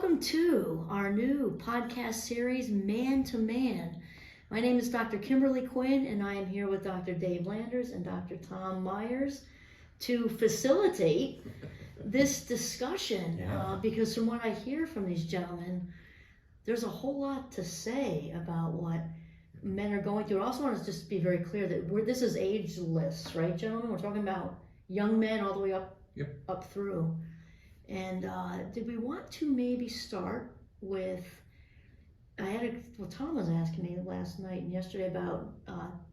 welcome to our new podcast series, Man to Man. My name is Dr. Kimberly Quinn, and I am here with Dr. Dave Landers and Dr. Tom Myers to facilitate this discussion, because from what I hear from these gentlemen, there's a whole lot to say about what men are going through. I also want to just be very clear that this is ageless, right, gentlemen? We're talking about young men all the way up through. And did we want to maybe start with, Tom was asking me last night and yesterday about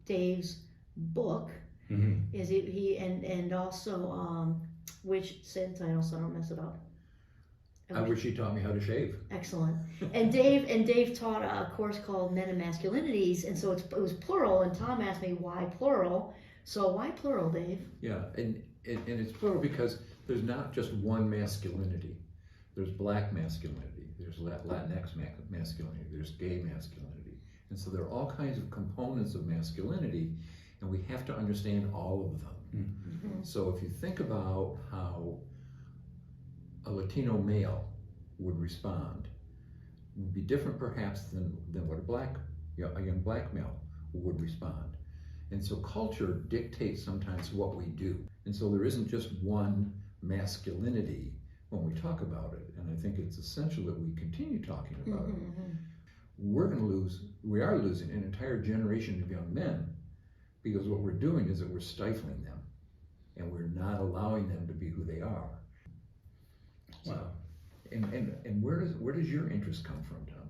Dave's book. Mm-hmm. Is he and also which say the title so I don't mess it up. I wish he taught me how to shave. Excellent. And Dave taught a course called Men and Masculinities, and so it was plural. And Tom asked me why plural. So why plural, Dave? Yeah, and it's plural because there's not just one masculinity. There's black masculinity. There's Latinx masculinity. There's gay masculinity. And so there are all kinds of components of masculinity, and we have to understand all of them. Mm-hmm. So if you think about how a Latino male would respond, it would be different perhaps than what a young black male would respond. And so culture dictates sometimes what we do. And so there isn't just one masculinity when we talk about it. And I think it's essential that we continue talking about it. We are losing an entire generation of young men because what we're doing is that we're stifling them and we're not allowing them to be who they are. Wow. And where does your interest come from, Tom?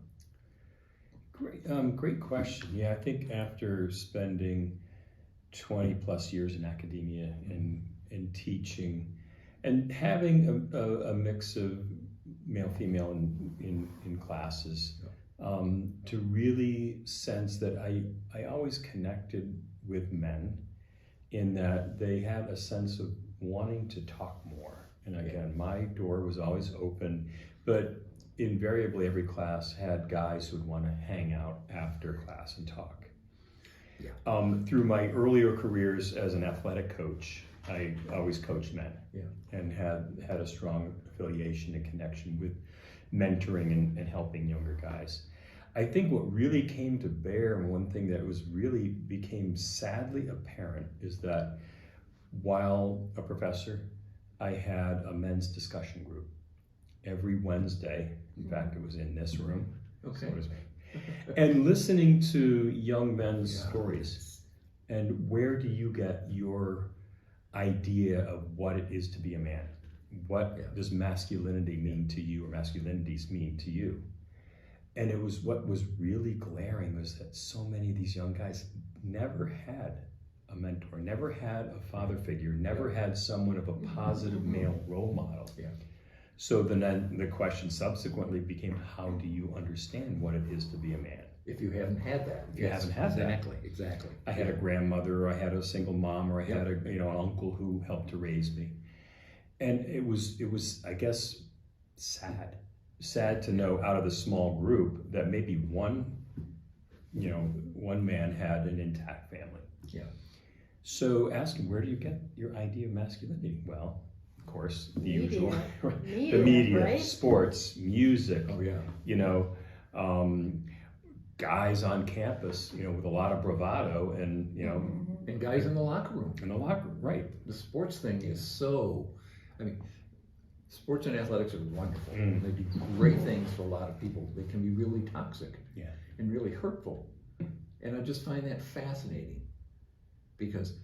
Great question. Yeah, I think after spending 20 plus years in academia and teaching and having a mix of male, female in classes, to really sense that I always connected with men in that they had a sense of wanting to talk more. And again, my door was always open, but invariably every class had guys who would want to hang out after class and talk. Yeah. Through my earlier careers as an athletic coach, I always coached men, and had a strong affiliation and connection with mentoring and helping younger guys. I think what really came to bear, and one thing that became sadly apparent, is that while a professor, I had a men's discussion group every Wednesday. In fact, it was in this room. Okay. So to speak. And listening to young men's stories and where do you get your idea of what it is to be a man? What does masculinity mean to you, or masculinities mean to you? And it was what was really glaring was that so many of these young guys never had a mentor, never had a father figure, never had someone of a positive male role model. Yeah. So then the question subsequently became, how do you understand what it is to be a man? If you haven't had that. If you haven't had that. Exactly. I had a grandmother, or I had a single mom, or I had an uncle who helped to raise me. And it was, I guess, sad to know out of the small group that maybe one man had an intact family. Yeah. So ask him, where do you get your idea of masculinity? Well, of course, the usual, the media, right? Sports, music, guys on campus, with a lot of bravado, and and guys in the locker room. Right. The sports thing is sports and athletics are wonderful. They do great things for a lot of people. They can be really toxic and really hurtful. And I just find that fascinating, because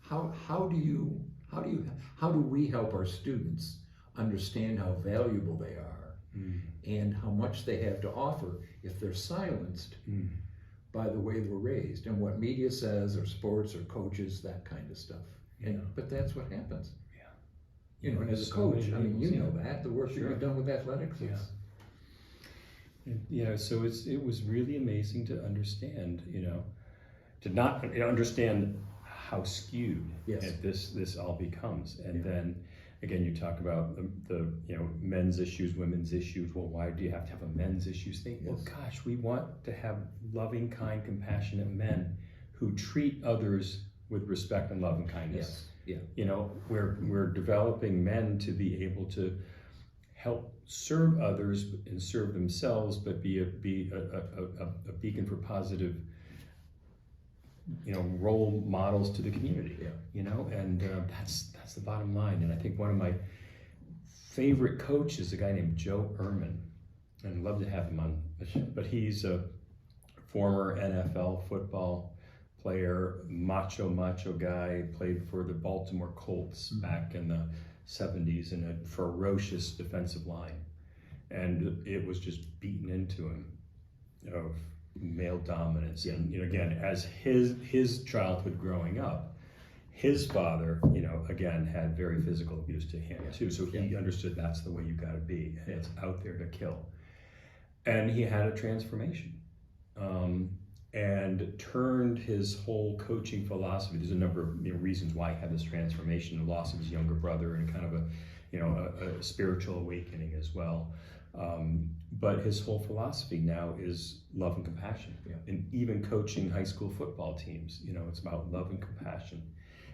how do we help our students understand how valuable they are and how much they have to offer if they're silenced by the way we're raised and what media says, or sports, or coaches, that kind of stuff. But that's what happens. As a coach, that the work that you've done with athletics is. So it was really amazing to understand, to not understand how skewed this all becomes. And then again, you talk about the men's issues, women's issues. Well, why do you have to have a men's issues thing? Well, gosh, we want to have loving, kind, compassionate men who treat others with respect and love and kindness. Yeah. We're developing men to be able to help serve others and serve themselves, but be a beacon for positive, role models to the community. And that's the bottom line. And I think one of my favorite coaches is a guy named Joe Ehrmann, and I'd love to have him on the show. But he's a former NFL football player, macho guy, played for the Baltimore Colts back in the 70s in a ferocious defensive line. And it was just beaten into him of male dominance. Yeah. And, again, as his childhood growing up, his father, again, had very physical abuse to him too. So he understood that's the way you gotta be. And it's out there to kill. And he had a transformation. And turned his whole coaching philosophy. There's a number of reasons why he had this transformation, the loss of his younger brother, and kind of a spiritual awakening as well. But his whole philosophy now is love and compassion. Yeah. And even coaching high school football teams, it's about love and compassion.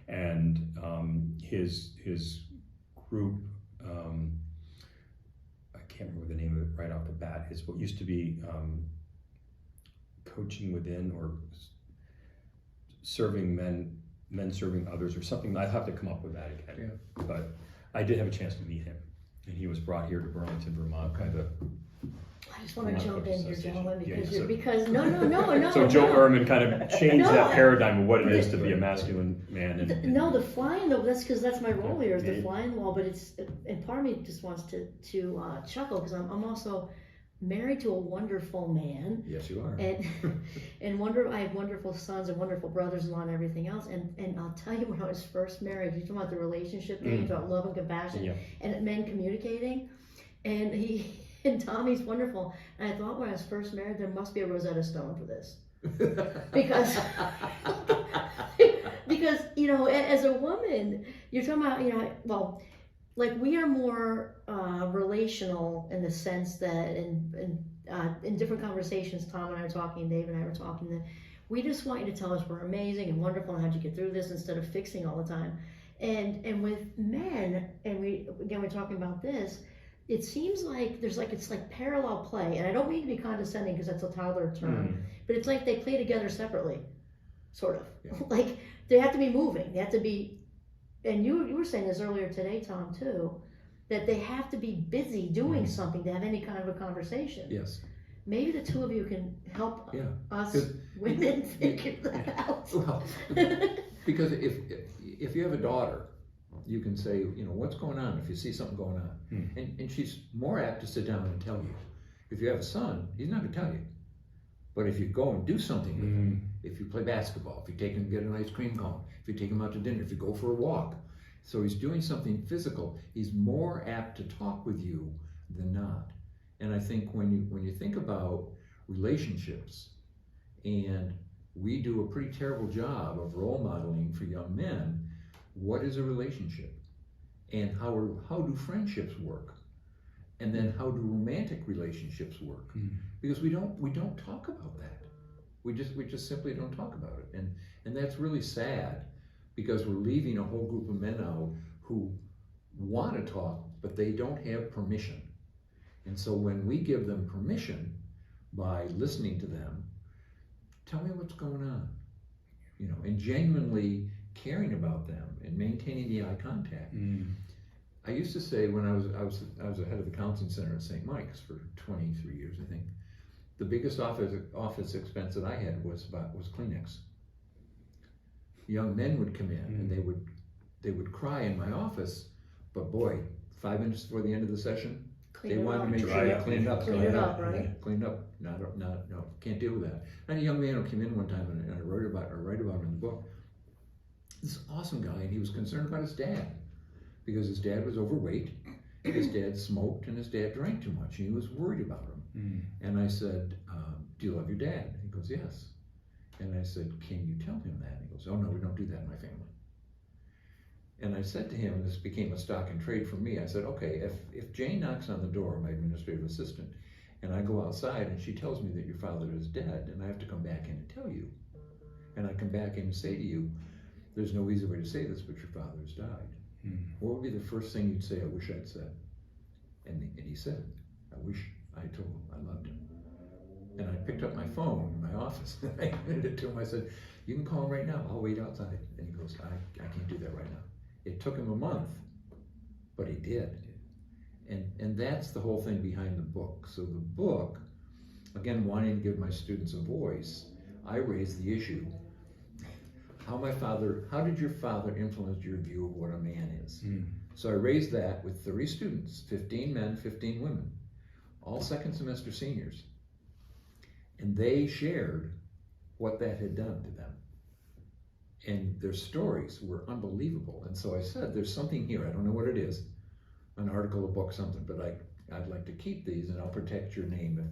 And his group, I can't remember the name of it right off the bat. It's what used to be Coaching Within, or serving men serving others, or something. I'll have to come up with that again. Yeah. But I did have a chance to meet him, and he was brought here to Burlington, Vermont by the. I just want to jump in here, gentlemen, because Yeah, so- because no. So Joe Ehrmann kind of changed No, that paradigm of what it is to be a masculine man. No, the fly in the that's because that's my role here is the Yeah. fly in the wall. But it's and part of me just wants to chuckle because I'm also married to a wonderful man. Yes, you are. And I have wonderful sons and wonderful brothers-in-law and everything else. And I'll tell you, when I was first married, you talk about the relationship thing, you talk about love and compassion, and men communicating. And Tommy's wonderful. And I thought when I was first married, there must be a Rosetta Stone for this. because as a woman, you're talking about like we are more relational in the sense that in different conversations, Tom and I were talking, Dave and I were talking, that we just want you to tell us we're amazing and wonderful and how'd you get through this instead of fixing all the time. And with men, and we're talking about this, it seems like it's like parallel play, and I don't mean to be condescending because that's a toddler term, but it's like they play together separately, sort of. Yeah. Like they have to be moving, they have to be, and you were saying this earlier today, Tom, too, that they have to be busy doing something to have any kind of a conversation. Yes. Maybe the two of you can help us women figure that out. Well, because if you have a daughter, you can say, what's going on if you see something going on. And she's more apt to sit down and tell you. If you have a son, he's not going to tell you. But if you go and do something with him, if you play basketball, if you take him to get an ice cream cone, if you take him out to dinner, if you go for a walk, so he's doing something physical, he's more apt to talk with you than not. And I think when you think about relationships, and we do a pretty terrible job of role modeling for young men, what is a relationship? And how do friendships work? And then how do romantic relationships work? Because we don't talk about that. We just simply don't talk about it. And that's really sad, because we're leaving a whole group of men out who want to talk, but they don't have permission. And so when we give them permission by listening to them, tell me what's going on, and genuinely caring about them and maintaining the eye contact. I used to say, when I was the head of the counseling center at St. Mike's for 23 years, I think, the biggest office expense that I had was Kleenex. Young men would come in and they would cry in my office, but boy, 5 minutes before the end of the session, they wanted to make sure they cleaned up. Clean it up, right? Cleaned up. No, can't deal with that. And a young man who came in one time, and I write about him in the book. This awesome guy, and he was concerned about his dad, because his dad was overweight, his dad smoked, and his dad drank too much, and he was worried about him. And I said, do you love your dad? He goes, yes. And I said, can you tell him that? He goes, oh no, we don't do that in my family. And I said to him, and this became a stock and trade for me, I said, okay, if Jane knocks on the door, my administrative assistant, and I go outside and she tells me that your father is dead, and I have to come back in and tell you, and I come back in and say to you, there's no easy way to say this, but your father has died. What would be the first thing you'd say, I wish I'd said? And he said, I wish I told him I loved him. And I picked up my phone in my office and I handed it to him. I said, you can call him right now. I'll wait outside. And he goes, I can't do that right now. It took him a month, but he did. And that's the whole thing behind the book. So the book, again, wanting to give my students a voice, I raised the issue. How did your father influence your view of what a man is? So I raised that with 30 students, 15 men, 15 women, all second semester seniors. And they shared what that had done to them. And their stories were unbelievable. And so I said, there's something here, I don't know what it is, an article, a book, something, but I'd like to keep these and I'll protect your name if,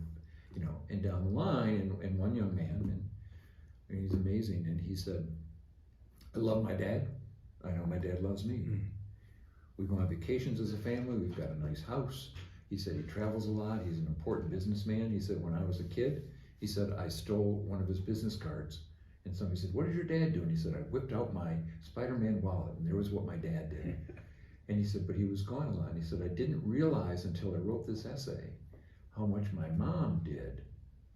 and down the line, and one young man, and he's amazing, and he said, I love my dad. I know my dad loves me. We go on vacations as a family. We've got a nice house. He said he travels a lot. He's an important businessman. He said when I was a kid, he said I stole one of his business cards. And somebody said, what did your dad do? And he said, I whipped out my Spider-Man wallet, and there was what my dad did. And he said, but he was gone a lot. And he said, I didn't realize until I wrote this essay how much my mom did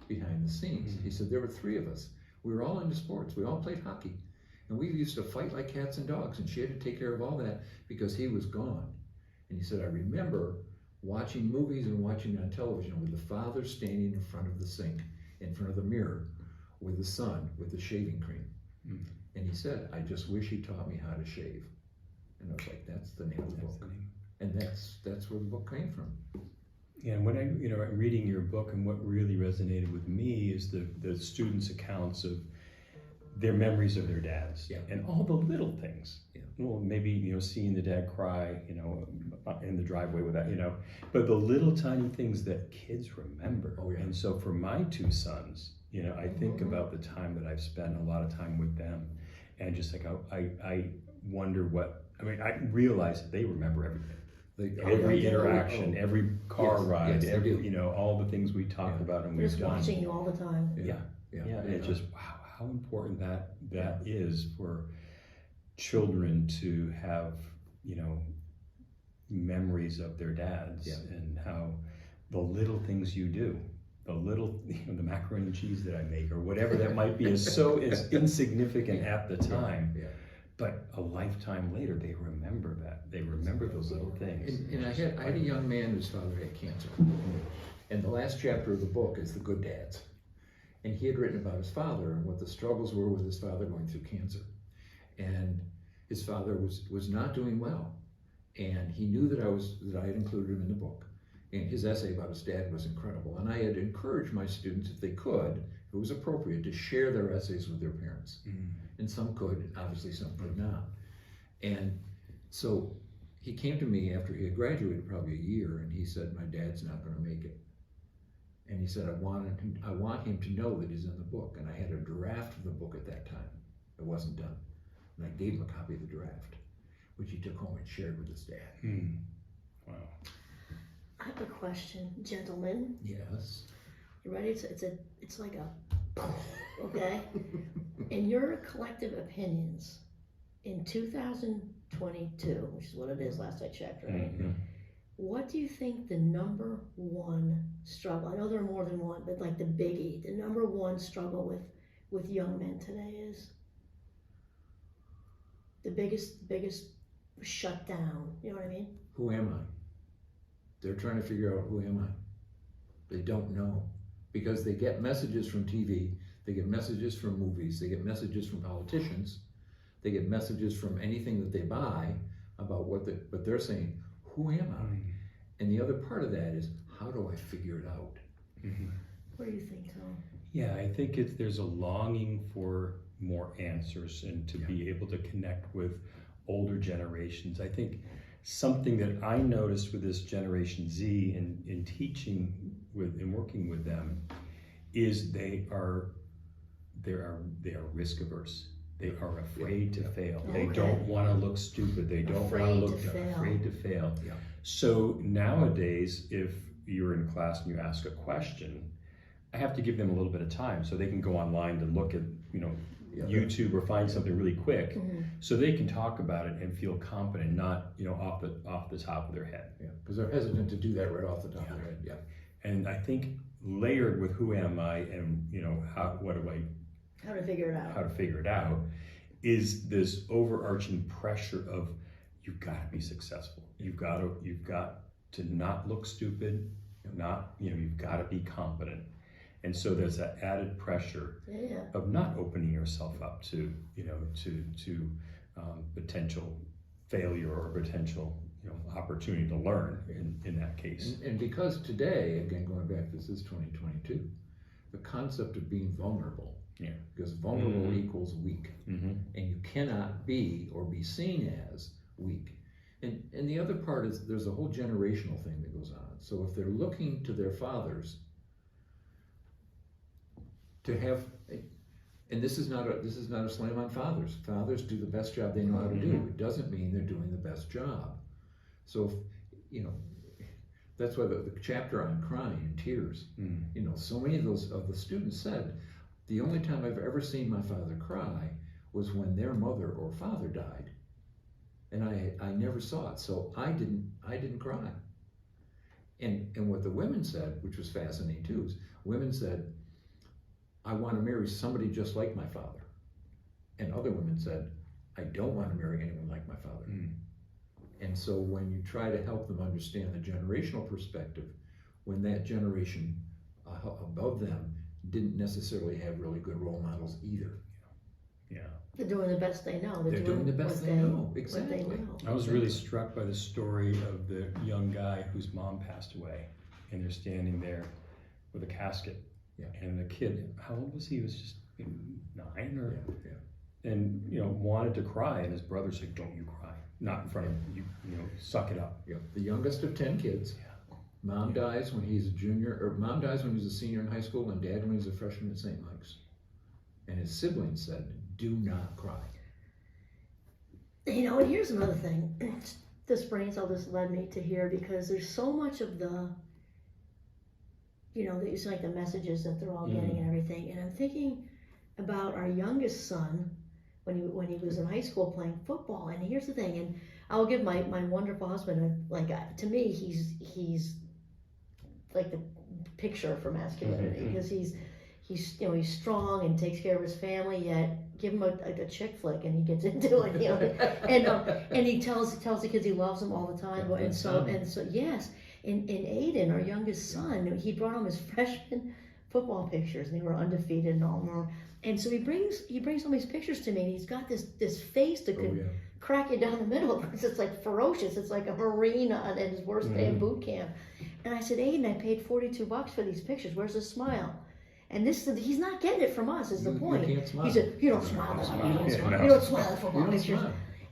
behind the scenes. He said, there were 3 of us. We were all into sports. We all played hockey. And we used to fight like cats and dogs, and she had to take care of all that because he was gone. And he said, I remember watching movies and watching on television with the father standing in front of the sink, in front of the mirror, with the son, with the shaving cream. And he said, I just wish he taught me how to shave. And I was like, that's the name of the book. And that's where the book came from. Yeah, and when I'm reading your book, and what really resonated with me is the students' accounts of their memories of their dads, and all the little things. Well, maybe seeing the dad cry, in the driveway with that, but the little tiny things that kids remember. And so for my 2 sons, I think about the time that I've spent a lot of time with them, and just like I wonder I realize that they remember everything. Every interaction, every car ride, every all the things we talk about and we've just done. Watching you all the time. And it's just wow, how important that is for children to have memories of their dads, and how the little things you do, the little the macaroni and cheese that I make or whatever that might be is insignificant at the time. But a lifetime later, they remember that. They remember those little things. And I had a young man whose father had cancer. And the last chapter of the book is The Good Dads. And he had written about his father and what the struggles were with his father going through cancer. And his father was not doing well. And he knew that I had included him in the book. And his essay about his dad was incredible. And I had encouraged my students, if they could, if it was appropriate, to share their essays with their parents. And some could, obviously some could not. And so he came to me after he had graduated probably a year, and he said, my dad's not going to make it. And he said, I want him to know that he's in the book. And I had a draft of the book at that time. It wasn't done. And I gave him a copy of the draft, which he took home and shared with his dad. Wow. I have a question, gentlemen. Yes. You ready? It's like a okay. In your collective opinions, in 2022, which is what it is, last I checked, right? What do you think the number 1 struggle? I know there are more than one, but like the biggie, the number 1 struggle with young men today is the biggest shut down. You know what I mean? Who am I? They're trying to figure out, who am I? They don't know, because they get messages from TV, they get messages from movies, they get messages from politicians, they get messages from anything that they buy about but they're saying, who am I? And the other part of that is, how do I figure it out? What do you think, Tom? Yeah, I think there's a longing for more answers and to be able to connect with older generations. I think something that I noticed with this Generation Z in teaching with and working with them is they are risk averse. They are afraid to fail. They don't want to look stupid. They don't want to look afraid to fail. So nowadays, if you're in class and you ask a question, I have to give them a little bit of time so they can go online to look at YouTube or find something really quick, so they can talk about it and feel confident, not off the top of their head. because they're hesitant to do that right off the top of their head. Yeah. And I think layered with who am I and how to figure it out. how to figure it out is this overarching pressure of you've got to be successful. You've got to not look stupid. You've got to be competent. And so there's that added pressure of not opening yourself up to potential failure or potential opportunity to learn in that case. And because today, again, going back, this is 2022, the concept of being vulnerable, because vulnerable equals weak, and you cannot be or be seen as weak. And the other part is there's a whole generational thing that goes on. So if they're looking to their fathers to have, and this is not a slam on fathers. Fathers do the best job they know how to do. It doesn't mean they're doing the best job. So, that's why the chapter on crying and tears, so many of the students said, the only time I've ever seen my father cry was when their mother or father died. And I never saw it, so I didn't cry. And what the women said, which was fascinating too, is women said, I want to marry somebody just like my father. And other women said, I don't want to marry anyone like my father. And so when you try to help them understand the generational perspective, when that generation above them didn't necessarily have really good role models either. They're doing the best they know. They're doing the best they know. Exactly. What they know. I was really struck by the story of the young guy whose mom passed away, and they're standing there with a casket. And the kid, how old was he? He was just 9 or and wanted to cry, and his brother said, "Don't you cry, not in front of you. Suck it up." The youngest of 10 kids. Mom dies when he's a junior, or mom dies when he's a senior in high school, and dad when he's a freshman at St. Mike's. And his siblings said, "Do not cry." And here's another thing. This led me to here because there's so much of the. It's like the messages that they're all getting and everything. And I'm thinking about our youngest son when he was in high school playing football. And here's the thing, and I'll give my wonderful husband, to me, he's like the picture for masculinity because he's strong and takes care of his family, yet give him a chick flick and he gets into it, and he tells the kids he loves them all the time. And so yes. In Aiden, our youngest son, he brought home his freshman football pictures, and they were undefeated and all more. And so he brings all these pictures to me, and he's got this face that could crack you down the middle. It's like ferocious. It's like a Marine at his worst day in boot camp. And I said, Aiden, I paid $42 for these pictures. Where's the smile? And he's not getting it from us. Is the point? You can't smile. He said, "You don't smile. You don't smile at football pictures."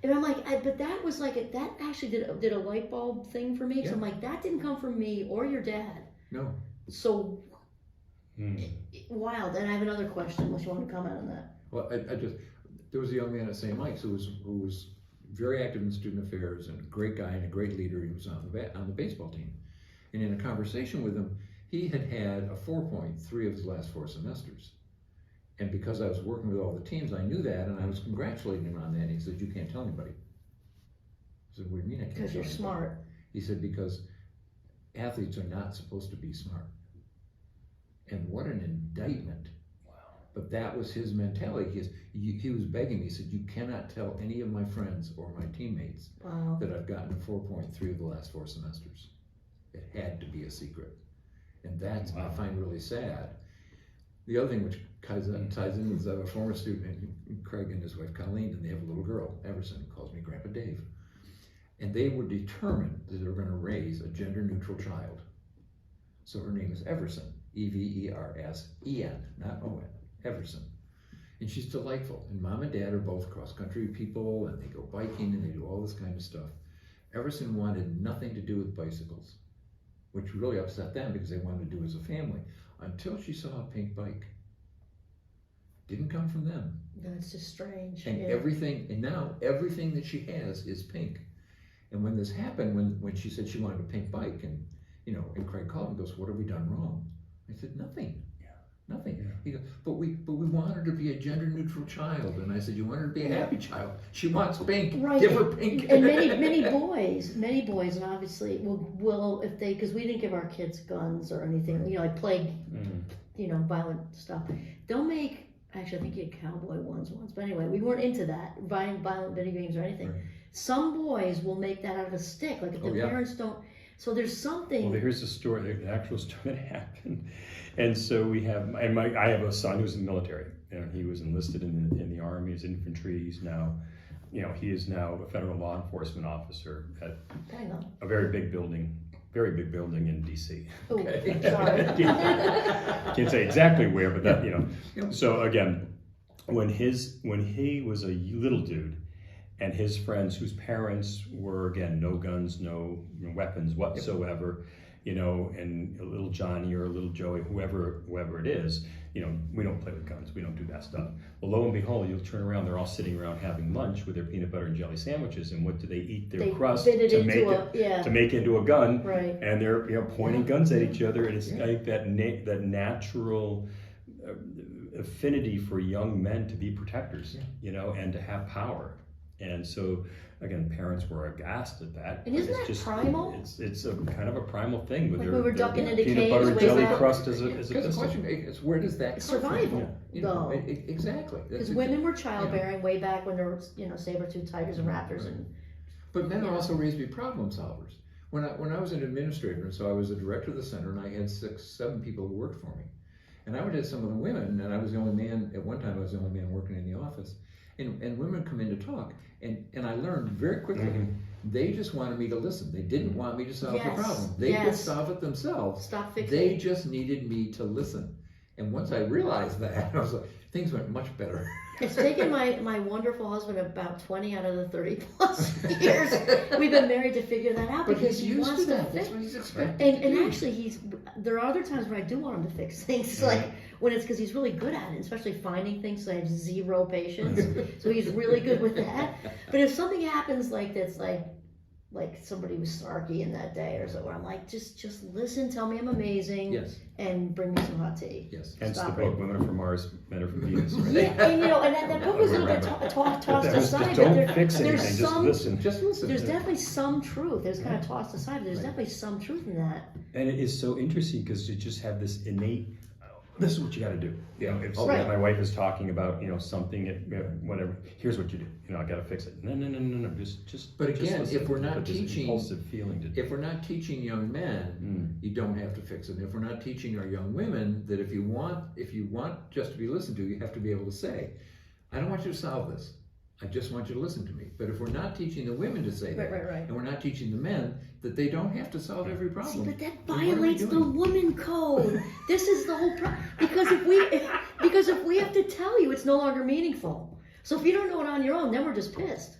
And I'm like, but that was that actually did a light bulb thing for me. So I'm like, that didn't come from me or your dad. No. So wild. And I have another question, unless you want to comment on that. Well, there was a young man at St. Mike's who was very active in student affairs and a great guy and a great leader. He was on the baseball team. And in a conversation with him, he had a 4.3 of his last 4 semesters. And because I was working with all the teams, I knew that, and I was congratulating him on that. And he said, "You can't tell anybody." I said, "What do you mean I can't tell anybody?" Because you're smart. He said, "Because athletes are not supposed to be smart." And what an indictment. Wow. But that was his mentality. He was begging me. He said, "You cannot tell any of my friends or my teammates that I've gotten a 4.3 of the last 4 semesters. It had to be a secret." And that's, I find really sad. The other thing which ties in is I have a former student, Craig, and his wife Colleen, and they have a little girl, Everson, who calls me Grandpa Dave. And they were determined that they were going to raise a gender-neutral child. So her name is Everson, Eversen, not O-N, Everson. And she's delightful. And mom and dad are both cross-country people, and they go biking, and they do all this kind of stuff. Everson wanted nothing to do with bicycles, which really upset them because they wanted to do it as a family, until she saw a pink bike. Didn't come from them. No, it's just strange. And now everything that she has is pink. And when this happened, when she said she wanted a pink bike, and Craig called and goes, "What have we done wrong?" I said, "Nothing. Nothing. Yeah. He goes, but we want her to be a gender neutral child. And I said, you want her to be a happy child. She wants pink. Right. Give her pink. And many boys, and obviously will if they, because we didn't give our kids guns or anything, like plague, violent stuff. They'll make, actually I think you had cowboy ones once, but anyway, we weren't into that, buying violent video games or anything. Right. Some boys will make that out of a stick, like if the parents don't, so there's something. Well, here's the story, the actual story that happened. And so we have, I have a son who's in the military, and he was enlisted in the Army as infantry. He's now, he is now a federal law enforcement officer at a very big building in DC. Oh, Okay. sorry. Can't say exactly where, but that, So again, when he was a little dude, and his friends whose parents were, again, no guns, no weapons whatsoever, and a little Johnny or a little Joey, whoever it is, we don't play with guns, we don't do that stuff. Well, lo and behold, you'll turn around, they're all sitting around having lunch with their peanut butter and jelly sandwiches, and what do they eat? Their crust to make into a gun, right. And they're pointing guns at each other, and it's like that natural affinity for young men to be protectors, and to have power. And so, again, parents were aghast at that. And isn't that primal? It's a kind of a primal thing with like their, we were ducking into peanut caves butter way jelly back. crust as a Because the pistol. question is, where does that come Survival, from? though. Exactly. Because women were childbearing way back when there were, saber-tooth tigers and raptors and. But men are also raised to be problem solvers. When I was an administrator, and so I was the director of the center, and I had 6-7 people who worked for me. And I would have some of the women, and I was the only man, at one time I was the only man working in the office, and women come in to talk, and I learned very quickly, they just wanted me to listen. They didn't want me to solve the problem. They could solve it themselves. Stop fixing. They just needed me to listen. And once I realized that, I was like, things went much better. It's taken my wonderful husband about 20 out of the 30 plus years we've been married to figure that out. But because he's he used wants to that. fix. That's what he's expected. And actually, there are other times when I do want him to fix things, like when it's because he's really good at it, especially finding things. So I have zero patience, so he's really good with that. But if something happens like that's like somebody was snarky in that day or so, where I'm like, just listen, tell me I'm amazing, Yes. and bring me some hot tea. Yes. Hence Stop the book, it. Women Are from Mars, Men Are from Venus. Right? Yeah, and that book was a little bit tossed aside, but Don't fix there's anything, just some. listen. Just listen. There's definitely some truth. It was kind of tossed aside, but there's definitely some truth in that. And it is so interesting because you just have this innate, this is what you got to do. If Right. my wife is talking about, something, whatever, here's what you do. I got to fix it. No. Just. But just again, listen. if we're not But this teaching, impulsive feeling to do. if we're not teaching young men, you don't have to fix it. If we're not teaching our young women that if you want just to be listened to, you have to be able to say, I don't want you to solve this. I just want you to listen to me. But if we're not teaching the women to say that, Right. and we're not teaching the men that they don't have to solve every problem. See, but that then what are we violates the doing? woman code. This is the whole problem. Because if we have to tell you, it's no longer meaningful. So if you don't know it on your own, then we're just pissed.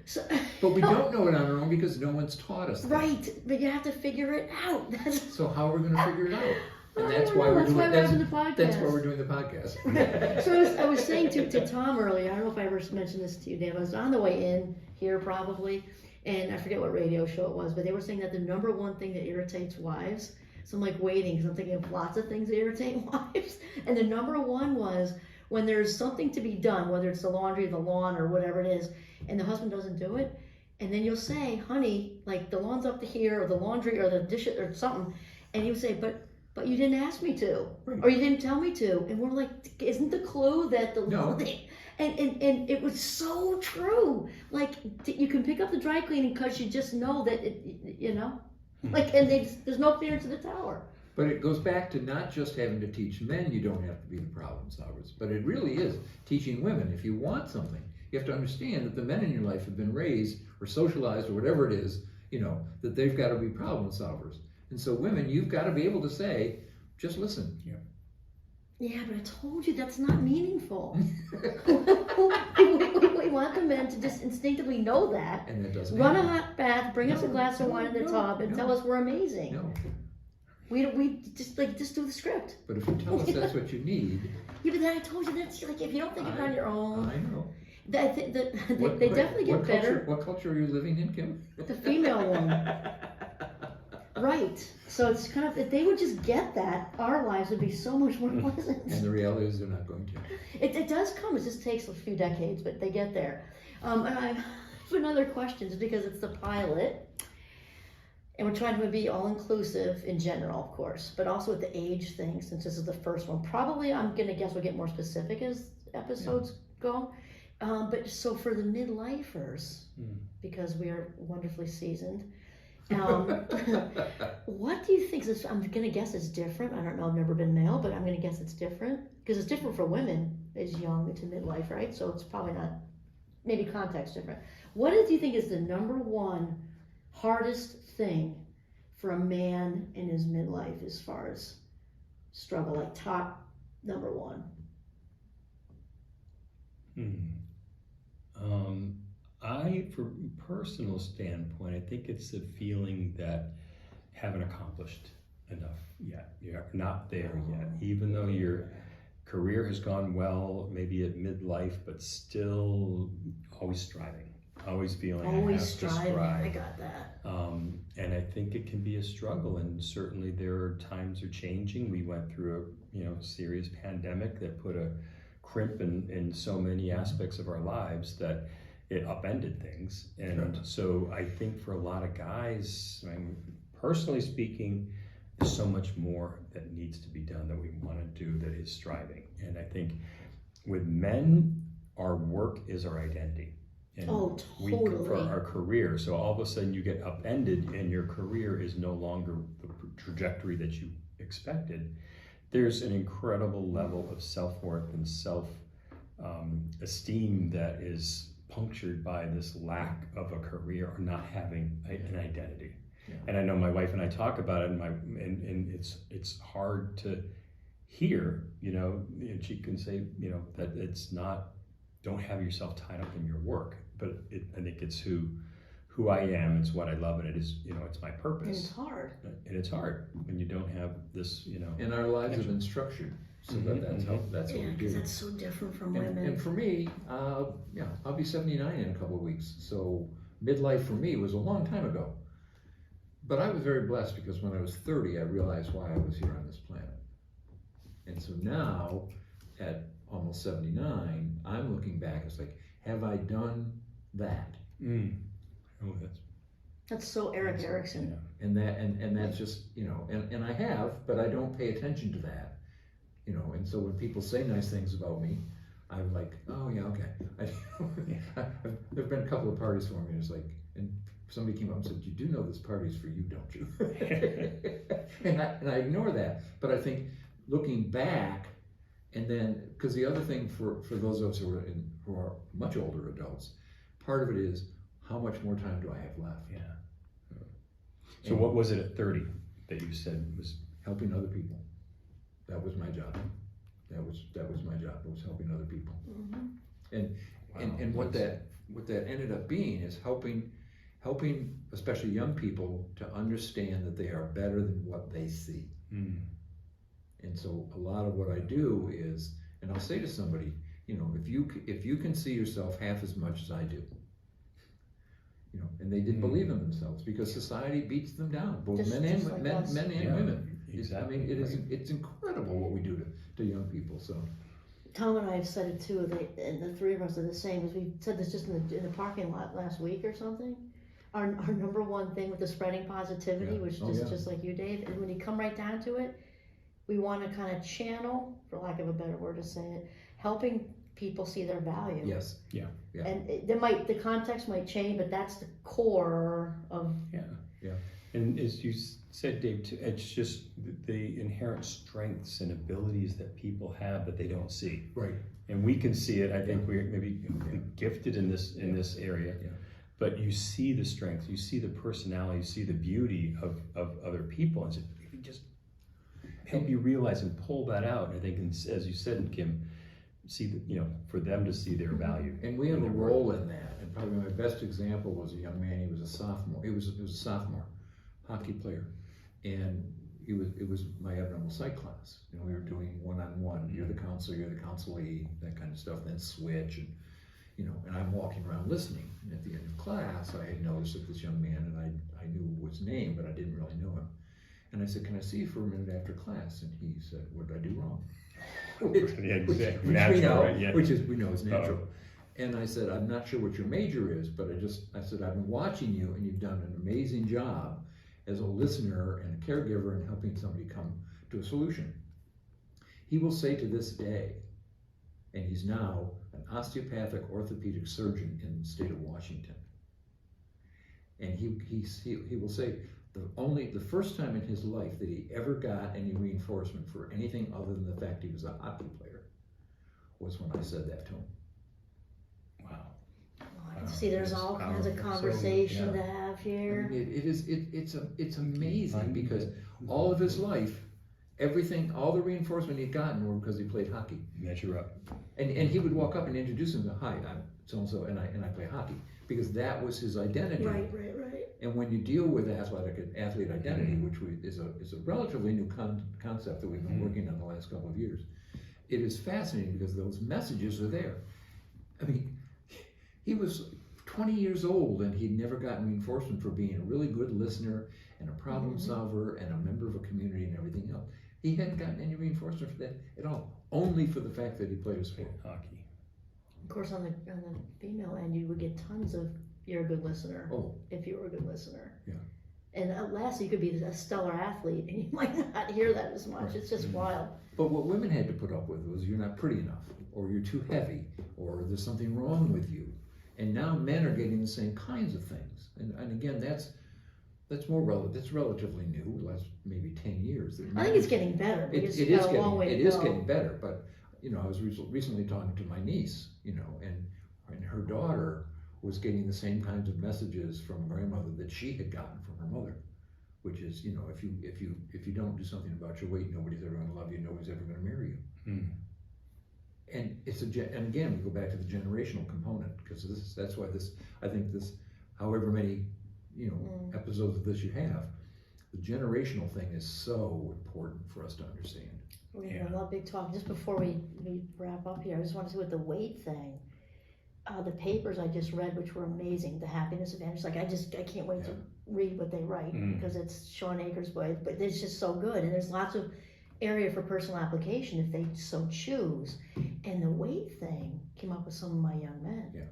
So, But we don't know it on our own because no one's taught us that. right, but you have to figure it out. So how are we going to figure it out? And I that's don't why know. we're That's doing why we're having the podcast. That's why we're doing the podcast. So I was saying to Tom earlier, I don't know if I ever mentioned this to you, Dan, I was on the way in here probably, and I forget what radio show it was, but they were saying that the number one thing that irritates wives, so I'm like waiting because I'm thinking of lots of things that irritate wives, and the number one was when there's something to be done, whether it's the laundry, the lawn, or whatever it is, and the husband doesn't do it, and then you'll say, honey, like the lawn's up to here, or the laundry, or the dishes, or something, and he'll say, but you didn't ask me to, or you didn't tell me to, and we're like, isn't the clue that the laundry, and it was so true, like you can pick up the dry cleaning because you just know that like, and there's no clearance to the tower. But it goes back to not just having to teach men you don't have to be the problem solvers, but it really is teaching women. If you want something, you have to understand that the men in your life have been raised or socialized or whatever it is, that they've got to be problem solvers. And so women, you've got to be able to say, just listen. Yeah, but I told you that's not meaningful. we want the men to just instinctively know that. And that doesn't Run a happen. hot bath, bring us a glass of wine in the tub, and tell us we're amazing. No. We just do the script. But if you tell us that's what you need, Yeah, but then I told you that's like if you don't think of it on your own. I know. They definitely get better. What culture are you living in, Kim? The female one. Right. So it's kind of, if they would just get that, our lives would be so much more pleasant. And the reality is they're not going to. It does come, it just takes a few decades, but they get there. And I have another question, just because it's the pilot. And we're trying to be all inclusive in general, of course, but also with the age thing, since this is the first one. Probably, I'm gonna guess we'll get more specific as episodes go. But so for the midlifers, because we are wonderfully seasoned, what do you think is, I'm gonna guess it's different. I don't know, I've never been male, but I'm gonna guess it's different. Because it's different for women as young into midlife, right? So it's probably not, maybe context different. What do you think is the number one hardest thing for a man in his midlife as far as struggle, like top number one? For personal standpoint, I think it's the feeling that haven't accomplished enough yet. You're not there yet, even though your career has gone well, maybe at midlife, but still always striving, always feeling Always I have striving. to strive. I got that. And I think it can be a struggle, and certainly there are times are changing. We went through a serious pandemic that put a crimp in so many aspects of our lives that it upended things. And so I think for a lot of guys, personally speaking, there's so much more that needs to be done that we want to do that is striving. And I think with men, our work is our identity. And totally. For our career. So all of a sudden you get upended and your career is no longer the trajectory that you expected. There's an incredible level of self-worth and self-esteem that is punctured by this lack of a career or not having an identity. Yeah. And I know my wife and I talk about it, and it's hard to hear, and she can say, that it's not, don't have yourself tied up in your work, but I think it's who I am, it's what I love, and it is, it's my purpose. And it's hard. And it's hard when you don't have this, And our lives have been structured. So that's what we do. Because that's so different from women. And for me, I'll be 79 in a couple of weeks. So midlife for me was a long time ago. But I was very blessed because when I was 30, I realized why I was here on this planet. And so now, at almost 79, I'm looking back, it's like, have I done that? Oh, that's so Eric Erickson. Yeah. And that's just, and I have, but I don't pay attention to that. And so when people say nice things about me, I'm like, oh yeah, okay. There've been a couple of parties for me. It's like, and somebody came up and said, "You do know this party's for you, don't you?" and I ignore that. But I think looking back, and then because the other thing for those of us who are much older adults, part of it is how much more time do I have left? Yeah. So what was it at 30 that you said was helping other people? That was my job. That was my job. It was helping other people. And what that ended up being is helping especially young people to understand that they are better than what they see. And so a lot of what I do is, and I'll say to somebody, if you can see yourself half as much as I do, and they didn't believe in themselves because society beats them down, both men and women. Exactly. I mean, it's incredible what we do to young people. So Tom and I have said it too, and the three of us are the same, as we said this just in the parking lot last week or something. Our number one thing with the spreading positivity, which is just like you, Dave, and when you come right down to it, we want to kind of channel, for lack of a better word to say it, helping people see their value. Yes. Yeah. And the context might change, but that's the core of. Yeah. And as you said, Dave, too, it's just the inherent strengths and abilities that people have that they don't see. Right. And we can see it. I think we're maybe gifted in this area. Yeah. But you see the strength, you see the personality, you see the beauty of other people, and so if you just help you realize and pull that out. I think, as you said, Kim, see for them to see their value. And we have a role in that. And probably my best example was a young man. He was a sophomore. He was a sophomore hockey player, and it was my abnormal psych class. We were doing one-on-one. You're the counselor, you're the counselee, that kind of stuff. Then switch, and and I'm walking around listening. And at the end of class, I had noticed that this young man, and I knew his name, but I didn't really know him. And I said, "Can I see you for a minute after class?" And he said, "What did I do wrong?" Which we know is natural. And I said, "I'm not sure what your major is, but I said, I've been watching you, and you've done an amazing job as a listener and a caregiver and helping somebody come to a solution." He will say to this day, and he's now an osteopathic orthopedic surgeon in the state of Washington. And he will say the first time in his life that he ever got any reinforcement for anything other than the fact he was a hockey player was when I said that to him. Wow. See, there's all kinds of conversation to have here. I mean, it's amazing because all of his life, everything, all the reinforcement he'd gotten were because he played hockey. Measure up. And he would walk up and introduce himself. "Hi, I'm so-and-so, and I play hockey," because that was his identity. Right. And when you deal with athlete identity, which is a relatively new concept that we've been working on the last couple of years, it is fascinating because those messages are there. I mean, he was 20 years old and he'd never gotten reinforcement for being a really good listener and a problem solver and a member of a community and everything else. He hadn't gotten any reinforcement for that at all, only for the fact that he played a sport. Hockey. Of course, on the female end, you would get tons of "you're a good listener" if you were a good listener. Yeah. And at last, you could be a stellar athlete, and you might not hear that as much. It's just wild. But what women had to put up with was, "You're not pretty enough," or "You're too heavy," or "There's something wrong with you." And now men are getting the same kinds of things. And again, that's more relevant. That's relatively new, last maybe 10 years. I think it's getting better. It is getting better. But I was recently talking to my niece, and her daughter was getting the same kinds of messages from a grandmother that she had gotten from her mother, which is, if you don't do something about your weight, nobody's ever going to love you. Nobody's ever going to marry you. And and again, we go back to the generational component, because that's why I think however many episodes of this you have, the generational thing is so important for us to understand. We're going to have a lot of big talk. Just before we wrap up here, I just want to say with the weight thing, the papers I just read, which were amazing, the happiness advantage, I can't wait to read what they write, because it's Sean Akers' way, but it's just so good, and there's lots of area for personal application if they so choose. And the weight thing came up with some of my young men. Yeah.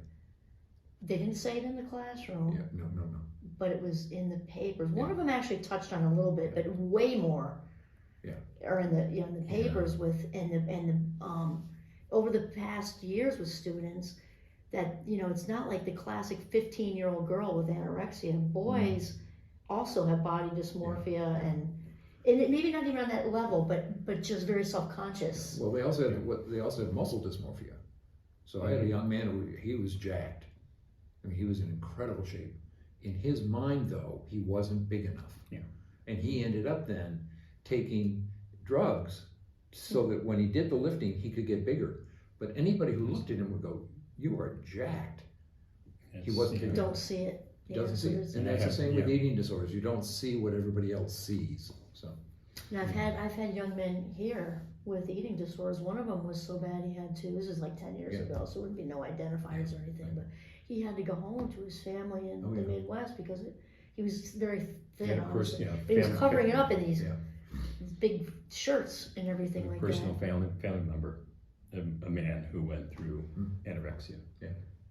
They didn't say it in the classroom. Yeah, no. But it was in the papers. One of them actually touched on it a little bit, but way more. Yeah. Or in the papers with over the past years with students, that it's not like the classic 15-year-old girl with anorexia. Boys also have body dysmorphia and maybe not even on that level, but just very self-conscious. Well, they also have muscle dysmorphia. So I had a young man he was jacked. I mean, he was in incredible shape. In his mind, though, he wasn't big enough. Yeah. And he ended up then taking drugs so that when he did the lifting, he could get bigger. But anybody who looked at him would go, "You are jacked." He wasn't big enough. Don't see it. Doesn't see it. And that's the same with eating disorders. You don't see what everybody else sees. So. And I've had young men here with eating disorders. One of them was so bad he had to. This is like 10 years ago, so it wouldn't be no identifiers or anything. But he had to go home to his family in the Midwest because he was very thin. He was covering it up in these big shirts and everything like that. Personal family member, a man who went through anorexia. Yeah.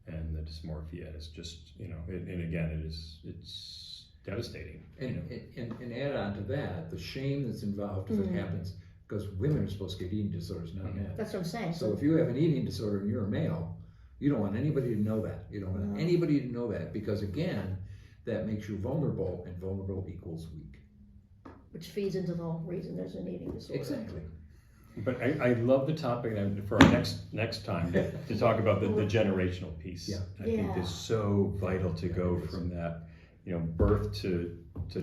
And the dysmorphia is just, and again, it's devastating. And add on to that, the shame that's involved if it happens, because women are supposed to get eating disorders, not men. That's what I'm saying. So if you have an eating disorder and you're a male, you don't want anybody to know that. You don't want anybody to know that, because again, that makes you vulnerable, and vulnerable equals weak. Which feeds into the whole reason there's an eating disorder. Exactly. But I love the topic, and for our next time to talk about the generational piece. Yeah. I think it's so vital to go from that, birth to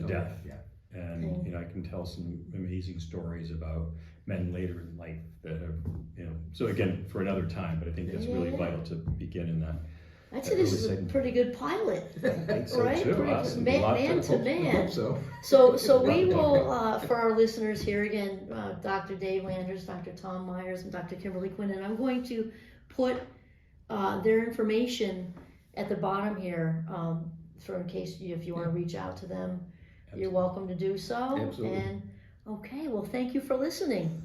death. Yeah. And I can tell some amazing stories about men later in life that have, so again, for another time, but I think that's really vital to begin in that. I'd say this is a pretty good pilot, I think so right? Too. Awesome. Man to man. So we will, for our listeners here again, Dr. Dave Landers, Dr. Tom Myers, and Dr. Kimberly Quinn, and I'm going to put their information at the bottom here, for in case if you want to reach out to them, you're welcome to do so. Absolutely. And okay, well, thank you for listening.